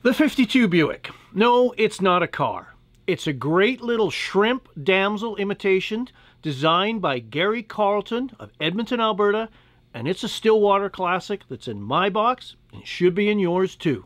The 52 Buick. No, it's not a car. It's a great little shrimp damsel imitation designed by Gary Carlton of Edmonton, Alberta, and it's a Stillwater classic that's in my box and should be in yours too.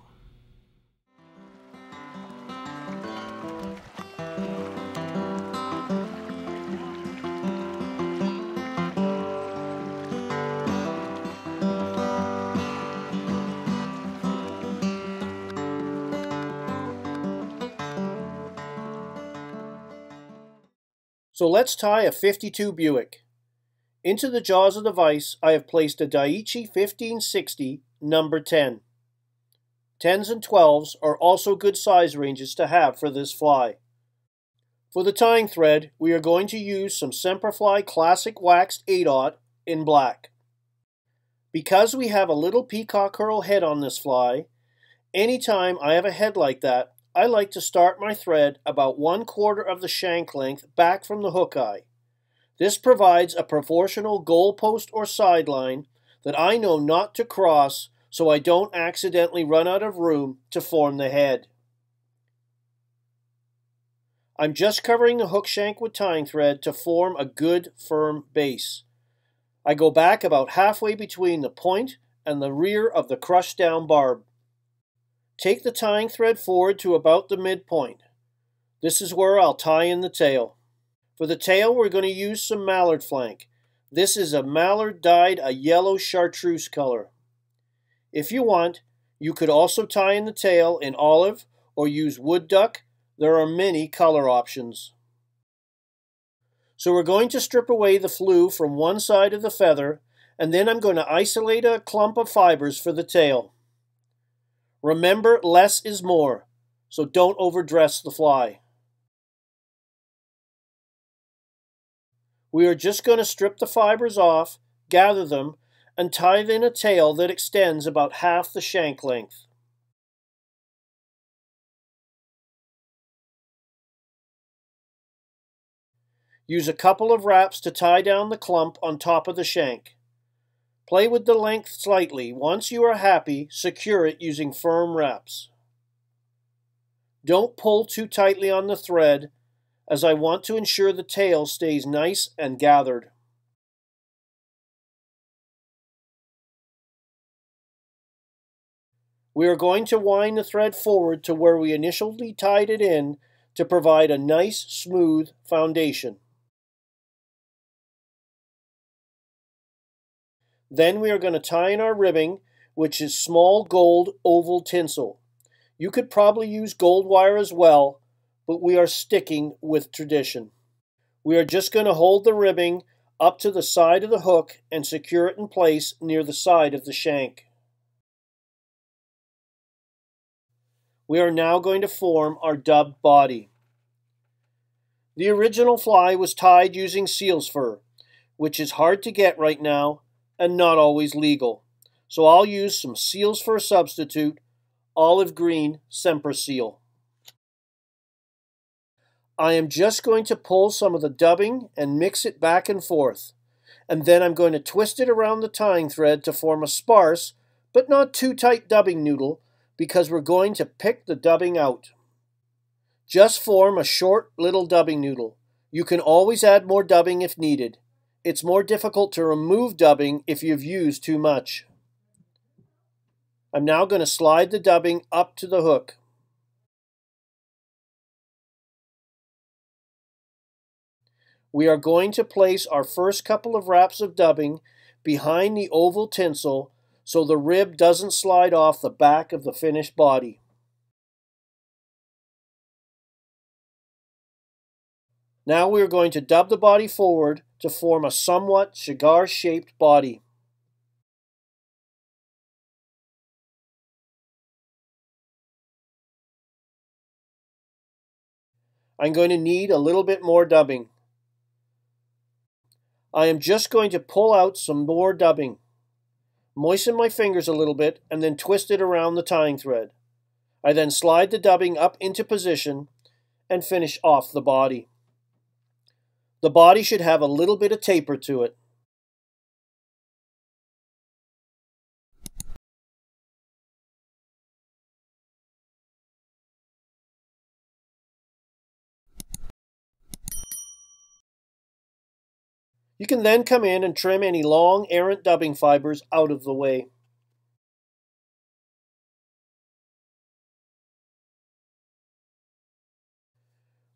So let's tie a 52 Buick. Into the jaws of the vise, I have placed a Daiichi 1560 number 10. 10s and 12s are also good size ranges to have for this fly. For the tying thread, we are going to use some Semperfli Classic Waxed 8/0 in black. Because we have a little Peacock Herl head on this fly, anytime I have a head like that, I like to start my thread about 1/4 of the shank length back from the hook eye. This provides a proportional goalpost or sideline that I know not to cross so I don't accidentally run out of room to form the head. I'm just covering the hook shank with tying thread to form a good firm base. I go back about halfway between the point and the rear of the crushed down barb. Take the tying thread forward to about the midpoint. This is where I'll tie in the tail. For the tail, we're going to use some Mallard flank. This is a Mallard dyed a yellow Chartreuse color. If you want, you could also tie in the tail in olive or use Woodduck. There are many color options. So we're going to strip away the flue from one side of the feather, and then I'm going to isolate a clump of fibers for the tail. Remember, less is more, so don't overdress the fly. We are just going to strip the fibers off, gather them, and tie in a tail that extends about half the shank length. Use a couple of wraps to tie down the clump on top of the shank. Play with the length slightly. Once you are happy, secure it using firm wraps. Don't pull too tightly on the thread, as I want to ensure the tail stays nice and gathered. We are going to wind the thread forward to where we initially tied it in to provide a nice, smooth foundation. Then we are going to tie in our ribbing, which is small gold oval tinsel. You could probably use gold wire as well, but we are sticking with tradition. We are just going to hold the ribbing up to the side of the hook and secure it in place near the side of the shank. We are now going to form our dubbed body. The original fly was tied using seal's fur, which is hard to get right now and not always legal. So I'll use some seal's fur substitute, olive green SemperSeal. I am just going to pull some of the dubbing and mix it back and forth, and then I'm going to twist it around the tying thread to form a sparse but not too tight dubbing noodle because we're going to pick the dubbing out. Just form a short little dubbing noodle. You can always add more dubbing if needed. It's more difficult to remove dubbing if you've used too much. I'm now going to slide the dubbing up to the hook. We are going to place our first couple of wraps of dubbing behind the oval tinsel so the rib doesn't slide off the back of the finished body. Now we are going to dub the body forward to form a somewhat cigar-shaped body. I'm going to need a little bit more dubbing. I am just going to pull out some more dubbing. Moisten my fingers a little bit and then twist it around the tying thread. I then slide the dubbing up into position and finish off the body. The body should have a little bit of taper to it. You can then come in and trim any long, errant dubbing fibers out of the way.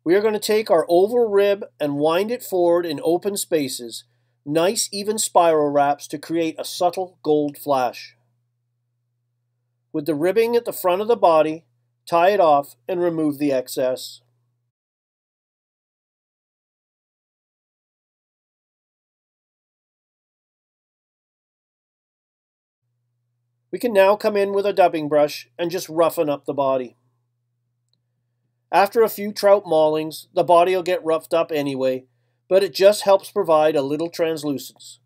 We are going to take our oval rib and wind it forward in open spaces, nice even spiral wraps to create a subtle gold flash. With the ribbing at the front of the body, tie it off and remove the excess. We can now come in with a dubbing brush and just roughen up the body. After a few trout maulings, the body will get roughed up anyway, but it just helps provide a little translucence.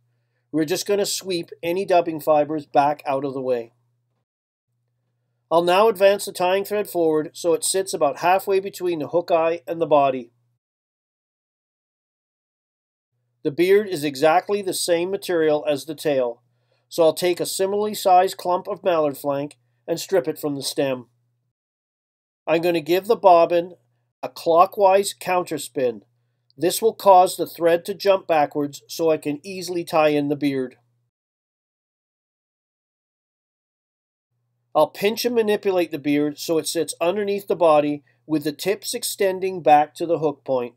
We're just going to sweep any dubbing fibers back out of the way. I'll now advance the tying thread forward so it sits about halfway between the hook eye and the body. The beard is exactly the same material as the tail, so I'll take a similarly sized clump of mallard flank and strip it from the stem. I'm going to give the bobbin a clockwise counterspin. This will cause the thread to jump backwards so I can easily tie in the beard. I'll pinch and manipulate the beard so it sits underneath the body with the tips extending back to the hook point.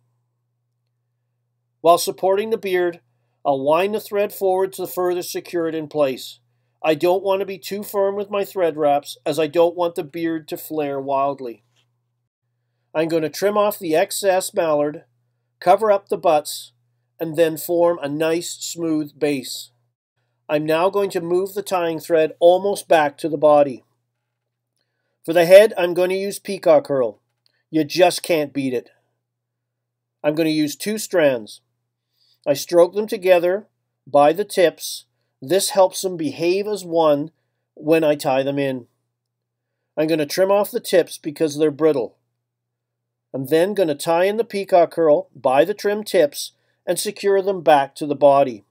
While supporting the beard, I'll wind the thread forward to further secure it in place. I don't want to be too firm with my thread wraps as I don't want the beard to flare wildly. I'm going to trim off the excess mallard, cover up the butts, and then form a nice smooth base. I'm now going to move the tying thread almost back to the body. For the head, I'm going to use Peacock Herl. You just can't beat it. I'm going to use 2 strands. I stroke them together by the tips. This helps them behave as one when I tie them in. I'm going to trim off the tips because they're brittle. I'm then going to tie in the Peacock Herl by the trim tips and secure them back to the body.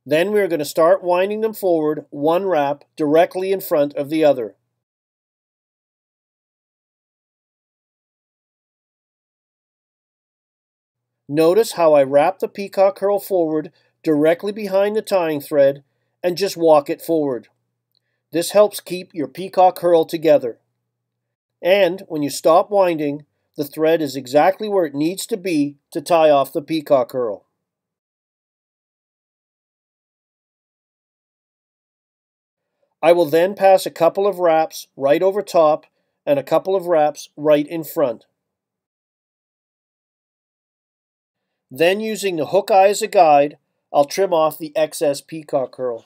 Then we're going to start winding them forward one wrap directly in front of the other. Notice how I wrap the Peacock Herl forward directly behind the tying thread and just walk it forward. This helps keep your Peacock Herl together. And when you stop winding, the thread is exactly where it needs to be to tie off the Peacock Herl. I will then pass a couple of wraps right over top and a couple of wraps right in front. Then, using the hook eye as a guide, I'll trim off the excess Peacock Herl.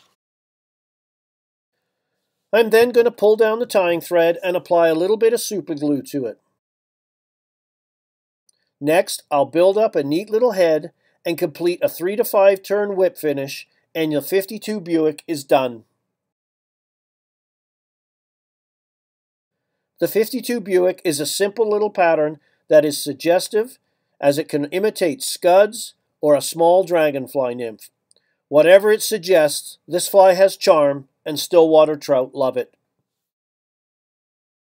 I'm then going to pull down the tying thread and apply a little bit of super glue to it. Next, I'll build up a neat little head and complete a 3 to 5 turn whip finish, and your 52 Buick is done. The 52 Buick is a simple little pattern that is suggestive as it can imitate scuds or a small dragonfly nymph. Whatever it suggests, this fly has charm and Stillwater trout love it.